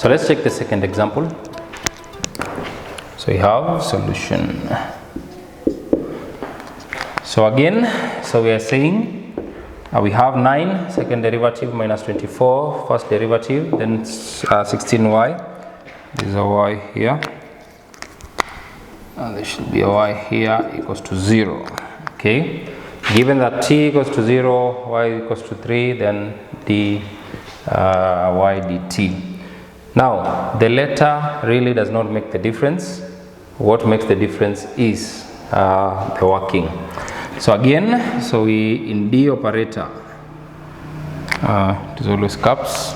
So let's check the second example. So we have solution. So again, so we are saying we have 9 second derivative minus 24 first derivative, then 16y. This is a y here, and there should be a y here equals to 0. Okay, given that t equals to 0, y equals to 3, then y dt. Now the letter really does not make the difference. What makes the difference is the working. So again, so we in D operator, it is always caps.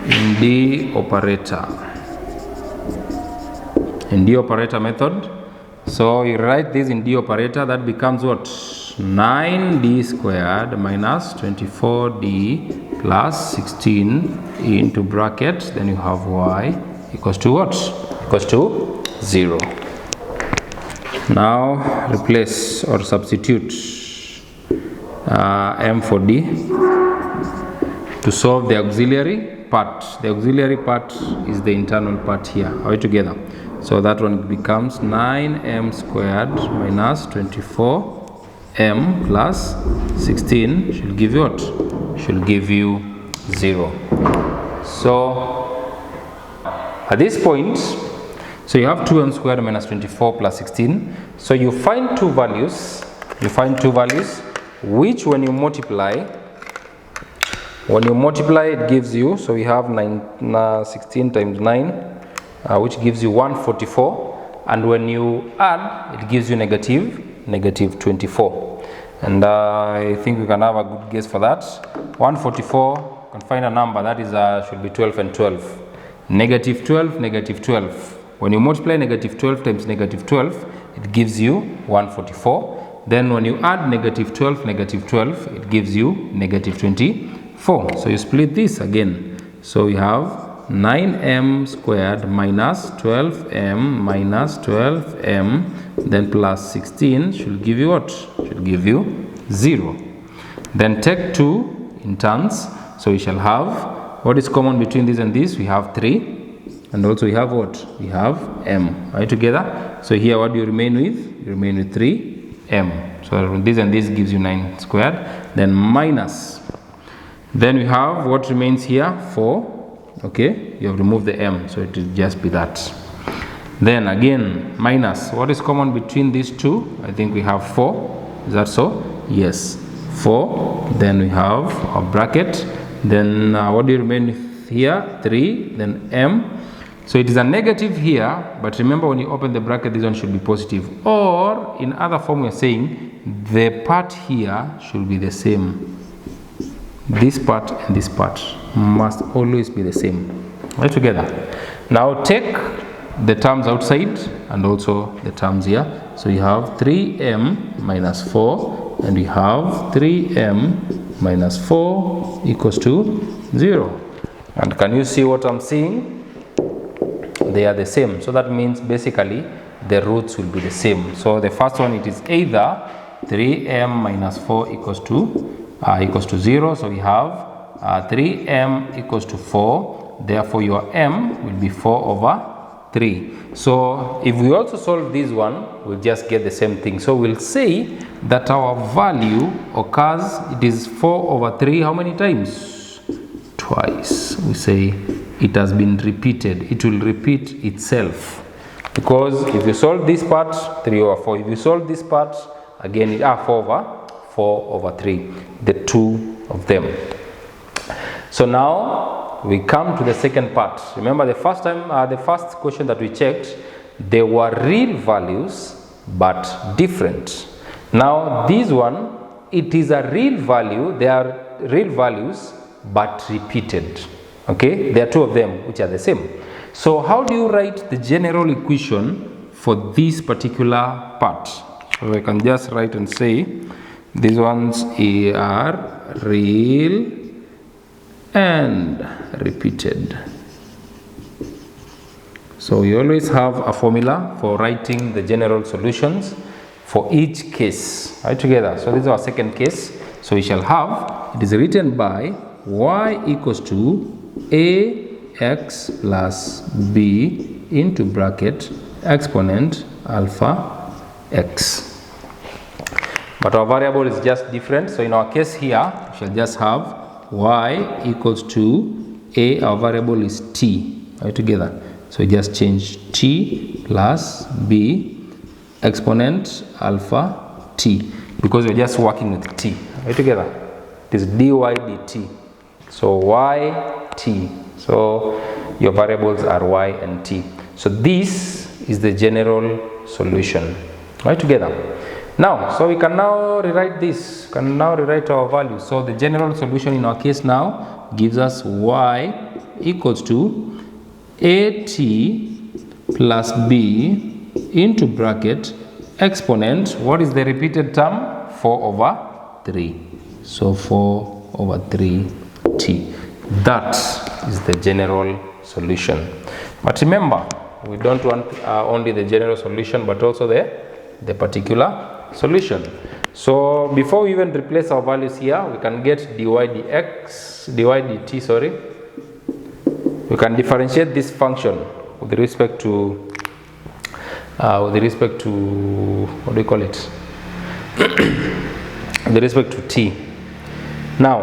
In D operator method, so you write this in D operator, that becomes what? 9d squared minus 24d plus 16 into bracket, then you have y equals to what? Equals to 0. Now replace or substitute m for d to solve the auxiliary part. The auxiliary part is the internal part here. Are we together? So that one becomes 9m squared minus 24m plus 16 should give you what? Should give you 0. So at this point, so you have 2m squared minus 24 plus 16. So you find two values. Which when you multiply it gives you, so we have 16 times 9, which gives you 144, and when you add it gives you negative 24. And I think we can have a good guess for that. 144, you can find a number that is should be 12 and 12. Negative 12, negative 12. When you multiply negative 12 times negative 12, it gives you 144. Then when you add negative 12, it gives you negative 24. So you split this again. So we have 9m squared minus 12m minus 12m, then plus 16 should give you what? Should give you 0. Then take 2 in turns. So we shall have, what is common between this and this? We have 3. And also we have what? We have m. Right together? So here what do you remain with? You remain with 3m. So this and this gives you 9 squared. Then minus. Then we have what remains here? 4. Okay, you have removed the m, so it will just be that. Then again minus. What is common between these two? I think we have 4. Is that so? Yes, 4. Then we have a bracket. Then what do you remain with here? 3. Then m. So it is a negative here, but remember when you open the bracket, this one should be positive. Or in other form, we are saying the part here should be the same. This part and this part must always be the same. Right together. Now take the terms outside and also the terms here. So you have 3m minus 4, and we have 3m minus 4 equals to 0. And can you see what I'm seeing? They are the same. So that means basically the roots will be the same. So the first one, it is either 3m minus 4 equals to 0. So we have 3m equals to 4. Therefore your m will be 4 over 3. So if we also solve this one, we'll just get the same thing. So we'll say that our value occurs, it is 4 over 3 how many times? Twice. We say it has been repeated. It will repeat itself, because if you solve this part, 3 over 4. If you solve this part, again it 4 over 3, the two of them. So now we come to the second part. Remember the first time, the first question that we checked, there were real values but different. Now this one, it is a real value. They are real values but repeated. Okay, there are two of them which are the same. So how do you write the general equation for this particular part? So I can just write and say these ones are real and repeated. So you always have a formula for writing the general solutions for each case. Right together. So this is our second case. So we shall have, it is written by y equals to ax plus b into bracket exponent alpha x. But our variable is just different, so in our case here we shall just have y equals to a, our variable is t, right, together. So we just change t plus b exponent alpha t, because we're just working with t, right, together. It is dy dt, so y t, so your variables are y and t. So this is the general solution, right, together. Now, so we can now rewrite this, can now rewrite our value. So the general solution in our case now gives us y equals to at plus b into bracket exponent, what is the repeated term? 4 over 3. So 4 over 3t. That is the general solution. But remember, we don't want only the general solution, but also the particular solution. So before we even replace our values here, we can get dy dt, sorry. We can differentiate this function with respect to what do you call it? With respect to t. Now,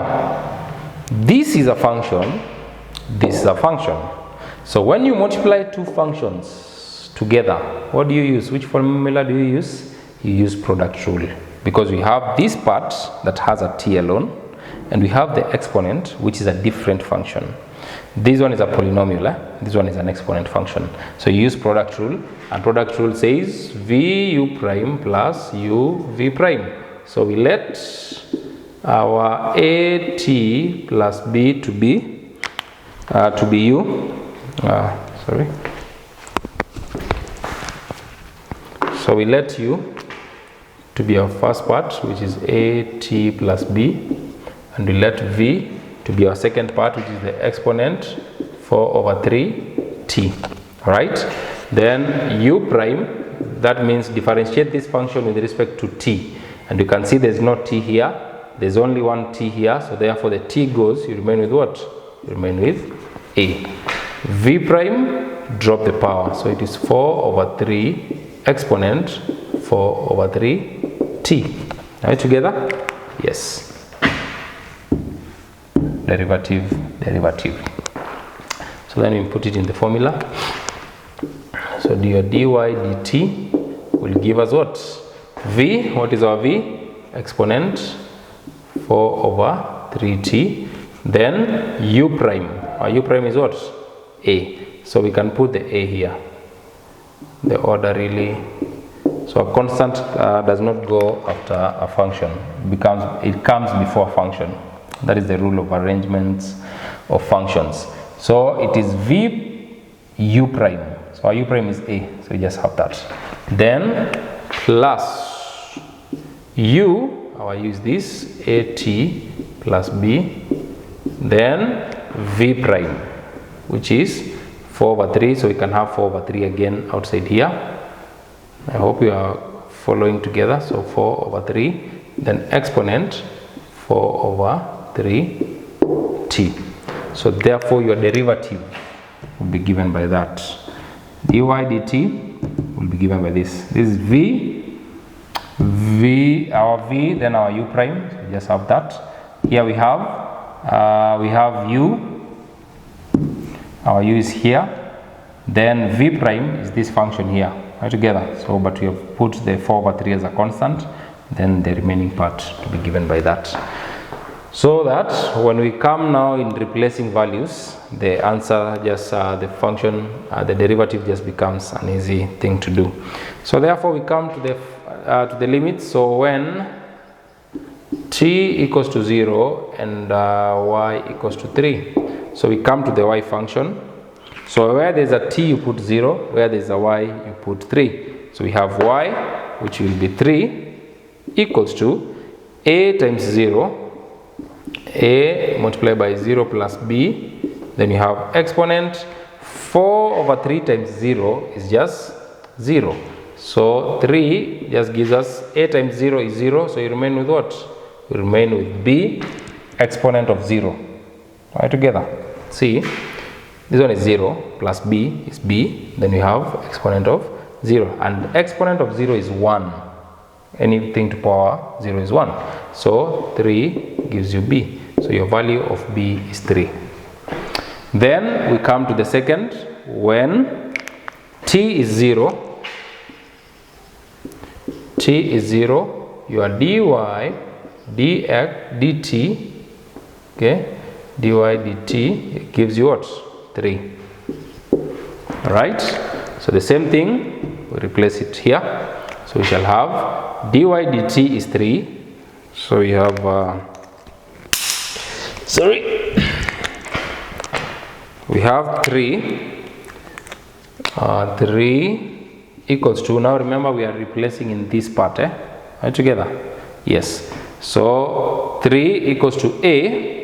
this is a function, this is a function. So when you multiply two functions together, what do you use? Which formula do you use? You use product rule, because we have this part that has a t alone, and we have the exponent, which is a different function. This one is a polynomial, this one is an exponent function. So you use product rule, and product rule says v u prime plus u v prime. So we let our a t plus b to be u. Sorry. So we let u to be our first part, which is a t plus b, and we let v to be our second part, which is the exponent 4 over 3 t. All right. Then u prime, that means differentiate this function with respect to t, and you can see there's no t here, there's only one t here, so therefore the t goes, you remain with what? You remain with a. V prime, drop the power, so it is 4 over 3 exponent 4 over 3 t. Are we together? Yes. Derivative. So then we put it in the formula. So your dy dt will give us what? V, what is our v? Exponent 4 over 3t. Then u prime. Our u prime is what? A. So we can put the a here. The order really. So a constant does not go after a function. It comes before a function. That is the rule of arrangements of functions. So it is v u prime. So our u prime is a. So you just have that. Then plus u, our u is this, at plus b. Then v prime, which is 4 over 3. So we can have 4 over 3 again outside here. I hope you are following together. So 4 over 3. Then exponent 4 over 3t. So therefore your derivative will be given by that. Dy dt will be given by this. This is our v, then our u prime. So we just have that. Here we have u. Our u is here. Then v prime is this function here, right, together. So but we have put the 4 over 3 as a constant. Then the remaining part to be given by that. So that when we come now in replacing values, the answer just the function, the derivative just becomes an easy thing to do. So therefore we come to the limit. So when t equals to 0 and y equals to 3, so we come to the y function. So where there's a t you put 0, where there's a y you put 3. So we have y, which will be 3, equals to a times 0, a multiplied by 0 plus b. Then you have exponent 4 over 3 times 0 is just 0. So 3 just gives us a times 0 is 0. So you remain with what? You remain with b exponent of 0. Right, together. See, this one is 0 plus b is b, then we have exponent of 0, and exponent of 0 is 1. Anything to power 0 is 1. So 3 gives you b. So your value of b is 3. Then we come to the second. When t is 0, your dy dx dt, okay, dy dt gives you what? 3. Alright, so the same thing, we replace it here. So we shall have dy dt is 3. So we have we have 3 equals to, now remember we are replacing in this part, right, together. Yes, so 3 equals to a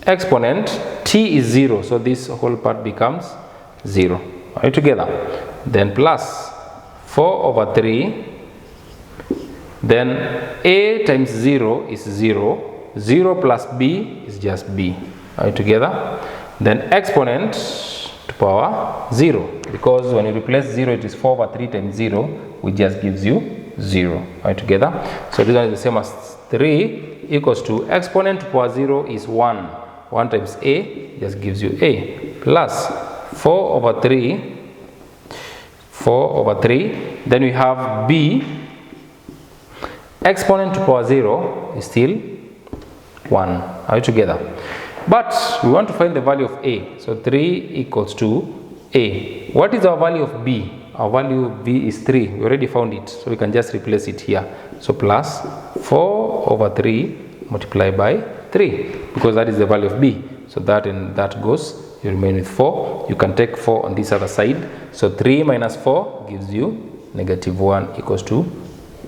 exponent t is 0, so this whole part becomes 0, right, together. Then plus 4 over 3, then a times 0 is 0, 0 plus b is just b, right, together. Then exponent to power 0, because when you replace 0 it is 4 over 3 times 0, which just gives you 0, right, together. So this one is the same as 3 equals to exponent to power 0 is 1. 1 times a just gives you a, plus 4 over 3, then we have b, exponent to power 0 is still 1, are you together? But we want to find the value of a, so 3 equals to a. What is our value of b? Our value of b is 3, we already found it, so we can just replace it here. So plus 4 over 3 multiplied by 3, because that is the value of b. So that and that goes, you remain with 4. You can take 4 on this other side. So 3 minus 4 gives you negative 1 equals to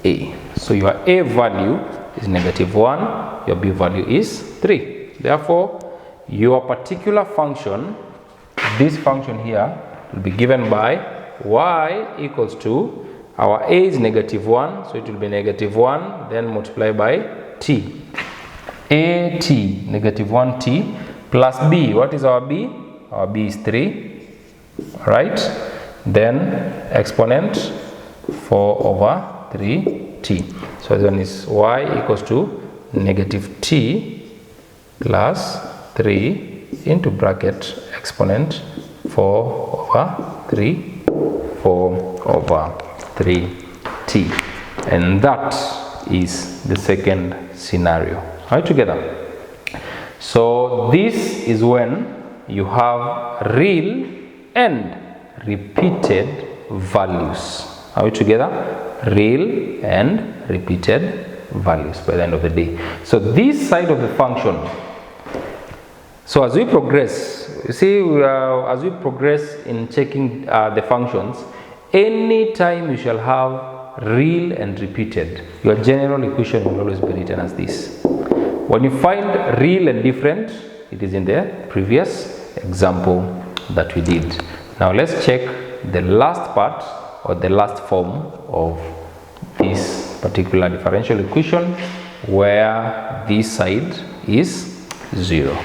a. So your a value is negative 1, your b value is 3. Therefore, your particular function, this function here, will be given by y equals to, our a is negative 1, so it will be negative 1, then multiply by t. A t, negative 1 t, plus b. What is our b? Our b is 3, right? Then exponent 4 over 3 t. So this one is y equals to negative t plus 3 into bracket exponent 4 over 3, 4 over 3t. And that is the second scenario. Are you together? So this is when you have real and repeated values. Are we together? Real and repeated values by the end of the day. So this side of the function, so as we progress, you see, as we progress in checking the functions, anytime you shall have real and repeated, your general equation will always be written as this. When you find real and different, it is in the previous example that we did. Now let's check the last part or the last form of this particular differential equation, where this side is 0.